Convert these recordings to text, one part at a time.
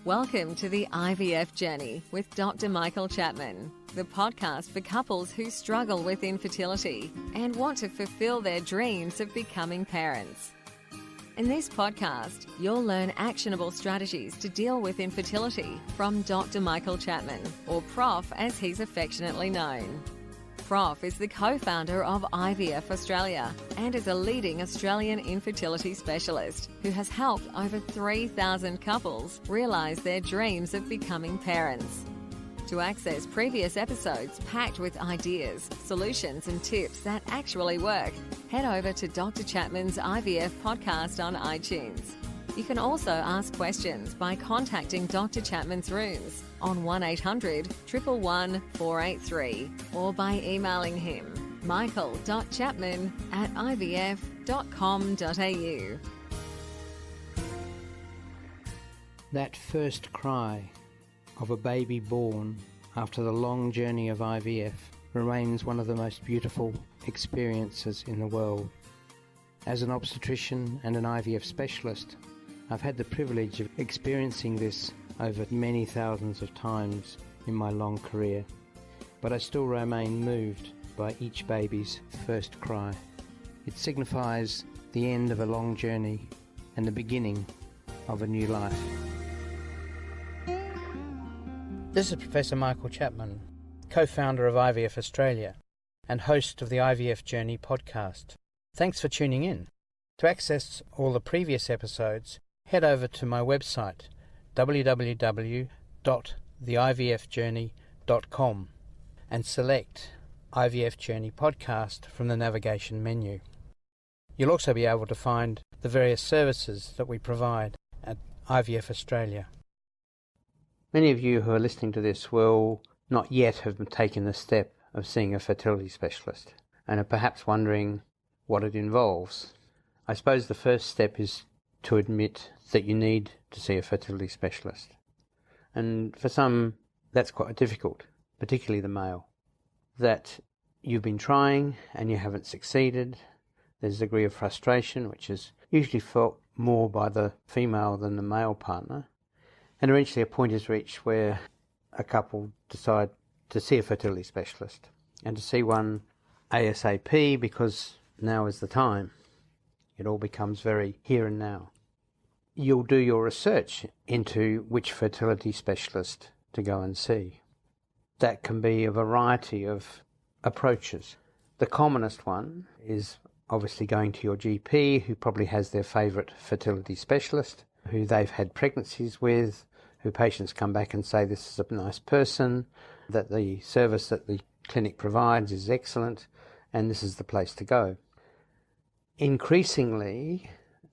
Welcome to the IVF Journey with Dr. Michael Chapman, the podcast for couples who struggle with infertility and want to fulfill their dreams of becoming parents. In this podcast, you'll learn actionable strategies to deal with infertility from Dr. Michael Chapman, or Prof as he's affectionately known. Prof is the co-founder of IVF Australia and is a leading Australian infertility specialist who has helped over 3,000 couples realise their dreams of becoming parents. To access previous episodes packed with ideas, solutions and tips that actually work, head over to Dr. Chapman's IVF podcast on iTunes. You can also ask questions by contacting Dr. Chapman's rooms on 1-800-111-483 or by emailing him michael.chapman@ivf.com.au. That first cry of a baby born after the long journey of IVF remains one of the most beautiful experiences in the world. As an obstetrician and an IVF specialist, I've had the privilege of experiencing this over many thousands of times in my long career, but I still remain moved by each baby's first cry. It signifies the end of a long journey and the beginning of a new life. This is Professor Michael Chapman, co-founder of IVF Australia and host of the IVF Journey podcast. Thanks for tuning in. To access all the previous episodes, head over to my website, www.theivfjourney.com, and select IVF Journey Podcast from the navigation menu. You'll also be able to find the various services that we provide at IVF Australia. Many of you who are listening to this will not yet have taken the step of seeing a fertility specialist and are perhaps wondering what it involves. I suppose the first step is to admit that you need to see a fertility specialist. And for some, that's quite difficult, particularly the male. That you've been trying and you haven't succeeded. There's a degree of frustration, which is usually felt more by the female than the male partner. And eventually a point is reached where a couple decide to see a fertility specialist and to see one ASAP because now is the time. It all becomes very here and now. You'll do your research into which fertility specialist to go and see. That can be a variety of approaches. The commonest one is obviously going to your GP, who probably has their favourite fertility specialist, who they've had pregnancies with, who patients come back and say this is a nice person, that the service that the clinic provides is excellent, and this is the place to go. Increasingly,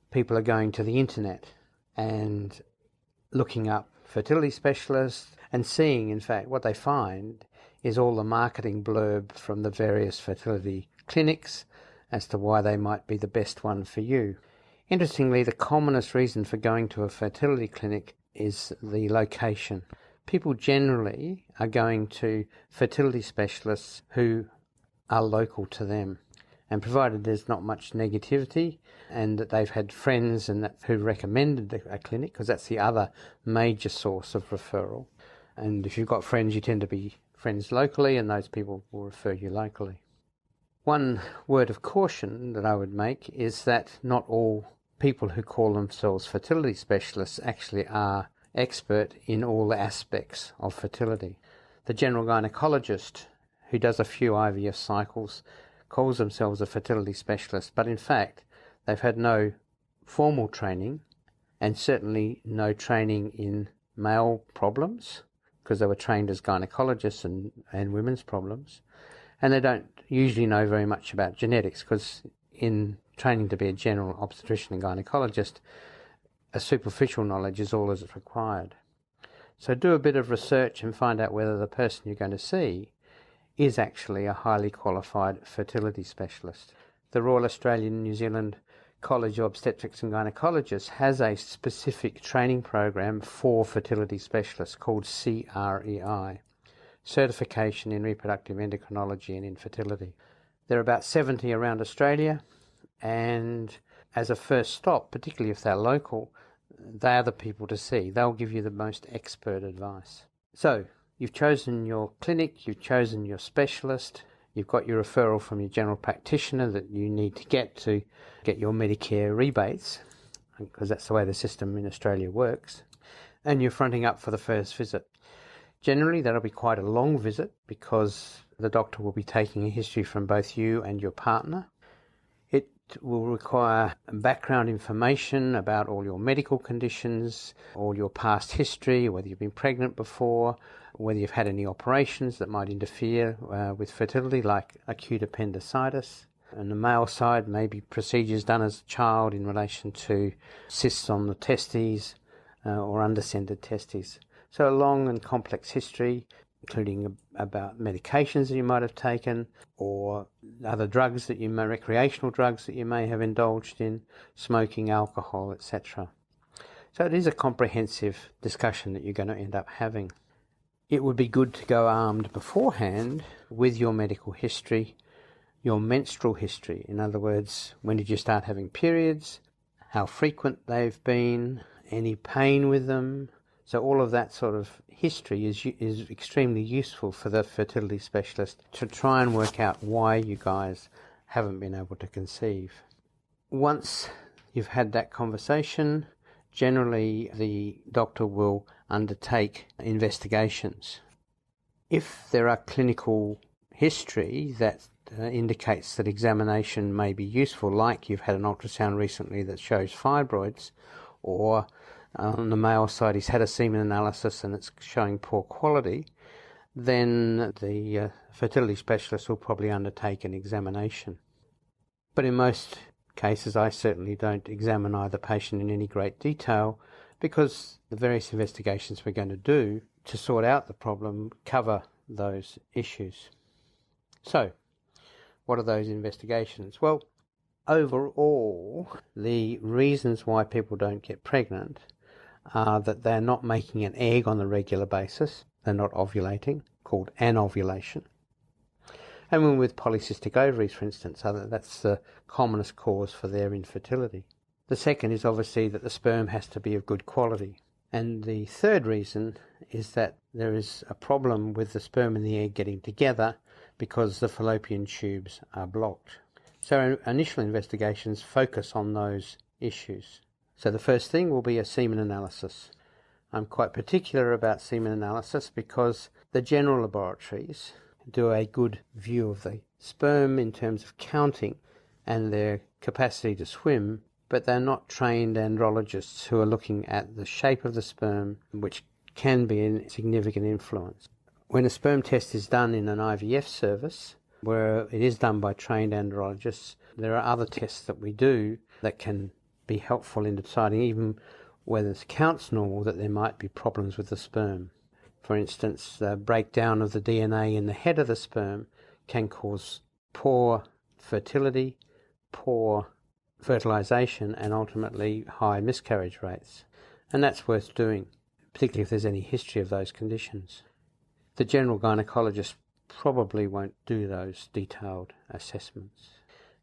people are going to the internet and looking up fertility specialists and seeing, in fact, what they find is all the marketing blurb from the various fertility clinics as to why they might be the best one for you. Interestingly, the commonest reason for going to a fertility clinic is the location. People generally are going to fertility specialists who are local to them. And provided there's not much negativity and that they've had friends and that who recommended a clinic, because that's the other major source of referral. And if you've got friends, you tend to be friends locally, and those people will refer you locally. One word of caution that I would make is that not all people who call themselves fertility specialists actually are expert in all aspects of fertility. The general gynecologist who does a few IVF cycles calls themselves a fertility specialist, but in fact they've had no formal training and certainly no training in male problems, because they were trained as gynecologists and women's problems, and they don't usually know very much about genetics, because in training to be a general obstetrician and gynecologist, a superficial knowledge is all that's required. So do a bit of research and find out whether the person you're going to see is actually a highly qualified fertility specialist. The Royal Australian New Zealand College of Obstetrics and Gynecologists has a specific training program for fertility specialists called CREI, Certification in Reproductive Endocrinology and Infertility. There are about 70 around Australia, and as a first stop, particularly if they're local, they are the people to see. They'll give you the most expert advice. So you've chosen your clinic, you've chosen your specialist, you've got your referral from your general practitioner that you need to get your Medicare rebates, because that's the way the system in Australia works, and you're fronting up for the first visit. Generally, that'll be quite a long visit because the doctor will be taking a history from both you and your partner. It will require background information about all your medical conditions, all your past history, whether you've been pregnant before, whether you've had any operations that might interfere with fertility, like acute appendicitis. On the male side, maybe procedures done as a child in relation to cysts on the testes or undescended testes. So a long and complex history, including about medications that you might have taken or other drugs that recreational drugs that you may have indulged in, smoking, alcohol, etc. So it is a comprehensive discussion that you're going to end up having. It would be good to go armed beforehand with your medical history, your menstrual history. In other words, when did you start having periods, how frequent they've been, any pain with them. So all of that sort of history is extremely useful for the fertility specialist to try and work out why you guys haven't been able to conceive. Once you've had that conversation, generally the doctor will undertake investigations. If there are clinical history that indicates that examination may be useful, like you've had an ultrasound recently that shows fibroids, or on the male side he's had a semen analysis and it's showing poor quality, then the fertility specialist will probably undertake an examination. But in most cases I certainly don't examine either patient in any great detail, because the various investigations we're going to do to sort out the problem cover those issues. So, what are those investigations? Well, overall, the reasons why people don't get pregnant are that they're not making an egg on a regular basis, they're not ovulating, called anovulation. And when with polycystic ovaries, for instance, that's the commonest cause for their infertility. The second is obviously that the sperm has to be of good quality. And the third reason is that there is a problem with the sperm and the egg getting together because the fallopian tubes are blocked. So our initial investigations focus on those issues. So the first thing will be a semen analysis. I'm quite particular about semen analysis because the general laboratories do a good view of the sperm in terms of counting and their capacity to swim, but they're not trained andrologists who are looking at the shape of the sperm, which can be a significant influence. When a sperm test is done in an IVF service, where it is done by trained andrologists, there are other tests that we do that can be helpful in deciding, even whether the count's normal, that there might be problems with the sperm. For instance, the breakdown of the DNA in the head of the sperm can cause poor fertility, poor fertilization, and ultimately high miscarriage rates. And that's worth doing, particularly if there's any history of those conditions. The general gynecologist probably won't do those detailed assessments.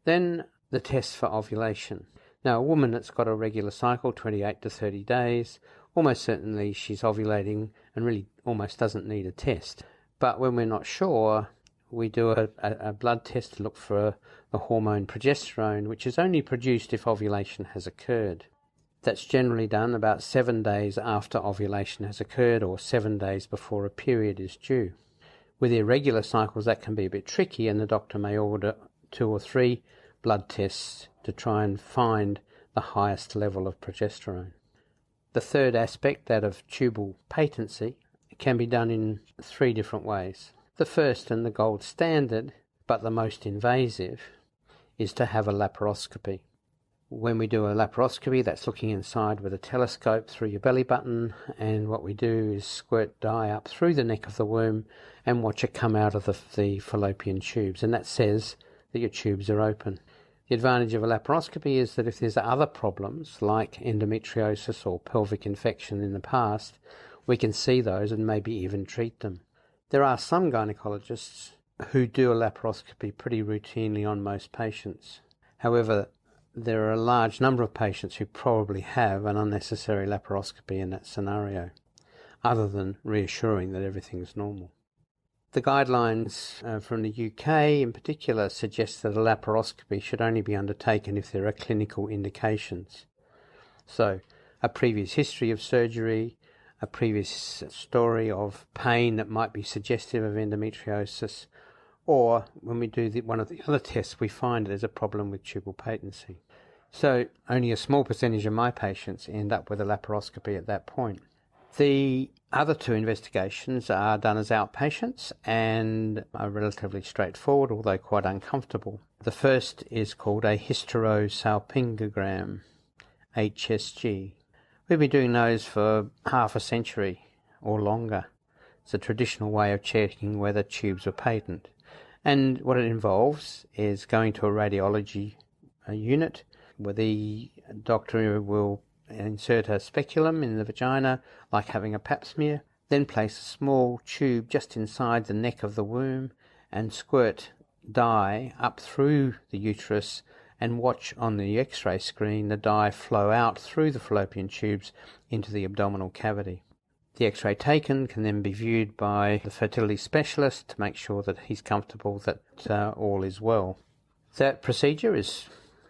Then the test for ovulation. Now, a woman that's got a regular cycle, 28 to 30 days, almost certainly she's ovulating and really almost doesn't need a test. But when we're not sure, we do a blood test to look for the hormone progesterone, which is only produced if ovulation has occurred. That's generally done about 7 days after ovulation has occurred or 7 days before a period is due. With irregular cycles, that can be a bit tricky, and the doctor may order 2 or 3 blood tests to try and find the highest level of progesterone. The third aspect, that of tubal patency, can be done in 3 different ways. The first and the gold standard, but the most invasive, is to have a laparoscopy. When we do a laparoscopy, that's looking inside with a telescope through your belly button, and what we do is squirt dye up through the neck of the womb and watch it come out of the fallopian tubes, and that says that your tubes are open. The advantage of a laparoscopy is that if there's other problems like endometriosis or pelvic infection in the past, we can see those and maybe even treat them. There are some gynecologists who do a laparoscopy pretty routinely on most patients. However, there are a large number of patients who probably have an unnecessary laparoscopy in that scenario, other than reassuring that everything's normal. The guidelines from the UK in particular suggest that a laparoscopy should only be undertaken if there are clinical indications. So, a previous history of surgery, a previous story of pain that might be suggestive of endometriosis, or when we do one of the other tests, we find there's a problem with tubal patency. So, only a small percentage of my patients end up with a laparoscopy at that point. The other two investigations are done as outpatients and are relatively straightforward, although quite uncomfortable. The first is called a hysterosalpingogram, HSG. We've been doing those for half a century or longer. It's a traditional way of checking whether tubes are patent. And what it involves is going to a radiology unit where the doctor will insert a speculum in the vagina, like having a pap smear, then place a small tube just inside the neck of the womb and squirt dye up through the uterus and watch on the X-ray screen the dye flow out through the fallopian tubes into the abdominal cavity. The X-ray taken can then be viewed by the fertility specialist to make sure that he's comfortable that all is well. That procedure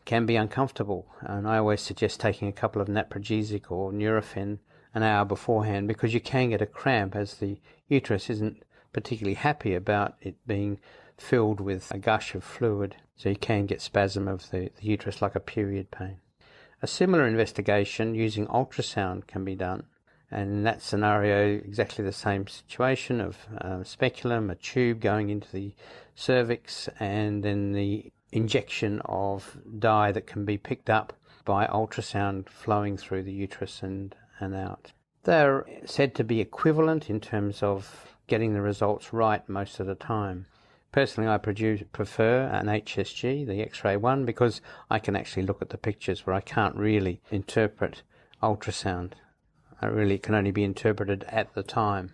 can be uncomfortable, and I always suggest taking a couple of naproxenic or Nurofen an hour beforehand, because you can get a cramp as the uterus isn't particularly happy about it being filled with a gush of fluid, so you can get spasm of the uterus like a period pain. A similar investigation using ultrasound can be done, and in that scenario exactly the same situation of speculum, a tube going into the cervix, and then the injection of dye that can be picked up by ultrasound flowing through the uterus and out. They're said to be equivalent in terms of getting the results right most of the time. Personally, I prefer an HSG, the X-ray one, because I can actually look at the pictures where I can't really interpret ultrasound. It really can only be interpreted at the time.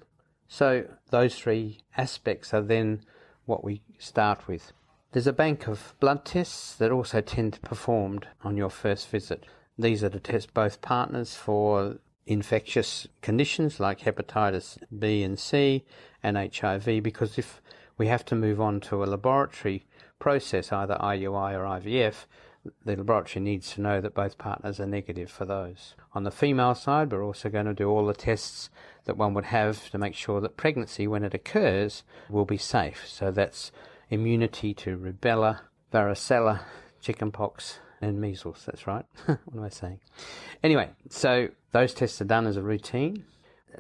So those three aspects are then what we start with. There's a bank of blood tests that also tend to be performed on your first visit. These are to test both partners for infectious conditions like hepatitis B and C and HIV, because if we have to move on to a laboratory process, either IUI or IVF, the laboratory needs to know that both partners are negative for those. On the female side, we're also going to do all the tests that one would have to make sure that pregnancy, when it occurs, will be safe. So that's immunity to rubella, varicella, chickenpox, and measles. That's right. What am I saying? Anyway, so those tests are done as a routine.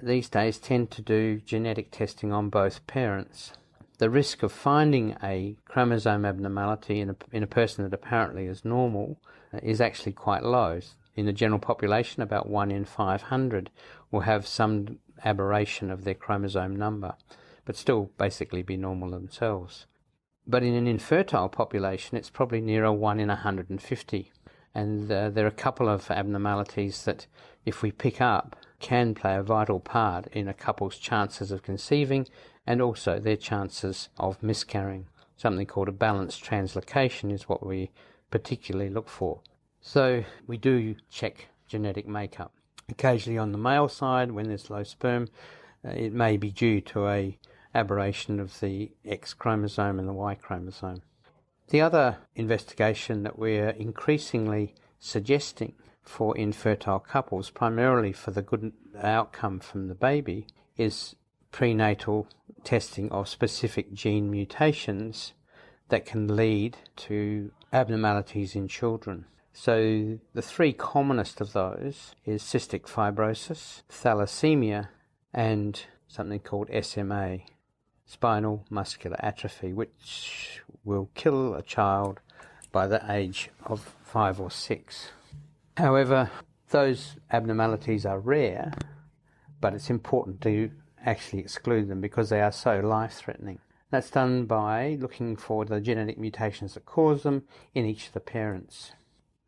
These days tend to do genetic testing on both parents. The risk of finding a chromosome abnormality in a person that apparently is normal is actually quite low. In the general population, about 1 in 500 will have some aberration of their chromosome number, but still basically be normal themselves. But in an infertile population, it's probably nearer 1 in 150. And there are a couple of abnormalities that, if we pick up, can play a vital part in a couple's chances of conceiving and also their chances of miscarrying. Something called a balanced translocation is what we particularly look for. So we do check genetic makeup. Occasionally on the male side, when there's low sperm, it may be due to a aberration of the X chromosome and the Y chromosome. The other investigation that we're increasingly suggesting for infertile couples, primarily for the good outcome from the baby, is prenatal testing of specific gene mutations that can lead to abnormalities in children. So the three commonest of those is cystic fibrosis, thalassemia, and something called SMA, spinal muscular atrophy, which will kill a child by the age of 5 or 6. However, those abnormalities are rare, but it's important to actually exclude them because they are so life-threatening. That's done by looking for the genetic mutations that cause them in each of the parents.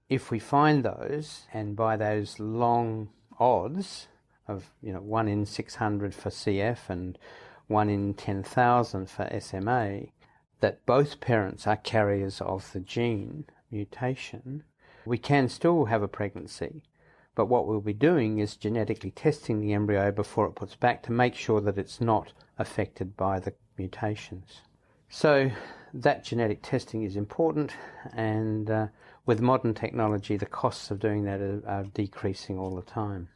If we find those, and by those long odds of 1 in 600 for CF and 1 in 10,000 for SMA, that both parents are carriers of the gene mutation, we can still have a pregnancy, but what we'll be doing is genetically testing the embryo before it puts back to make sure that it's not affected by the mutations. So that genetic testing is important, and with modern technology the costs of doing that are decreasing all the time.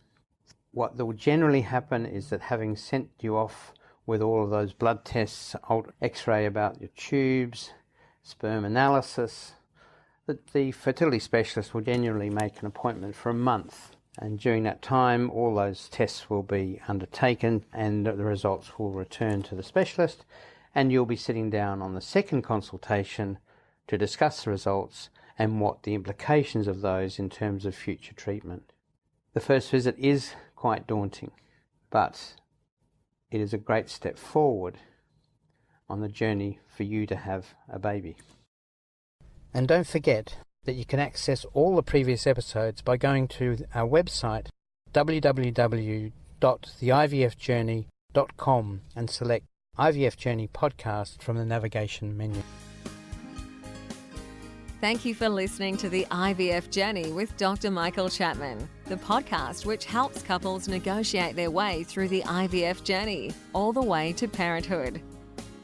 What will generally happen is that, having sent you off with all of those blood tests, x-ray about your tubes, sperm analysis, that the fertility specialist will generally make an appointment for a month, and during that time all those tests will be undertaken and the results will return to the specialist, and you'll be sitting down on the second consultation to discuss the results and what the implications of those in terms of future treatment. The first visit is quite daunting, but it is a great step forward on the journey for you to have a baby. And don't forget that you can access all the previous episodes by going to our website www.theivfjourney.com and select IVF Journey Podcast from the navigation menu. Thank you for listening to the IVF Journey with Dr. Michael Chapman, the podcast which helps couples negotiate their way through the IVF journey, all the way to parenthood.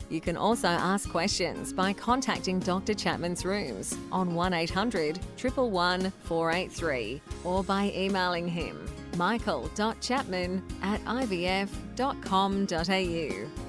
You can also ask questions by contacting Dr. Chapman's rooms on 1800 111 483 or by emailing him michael.chapman@ivf.com.au.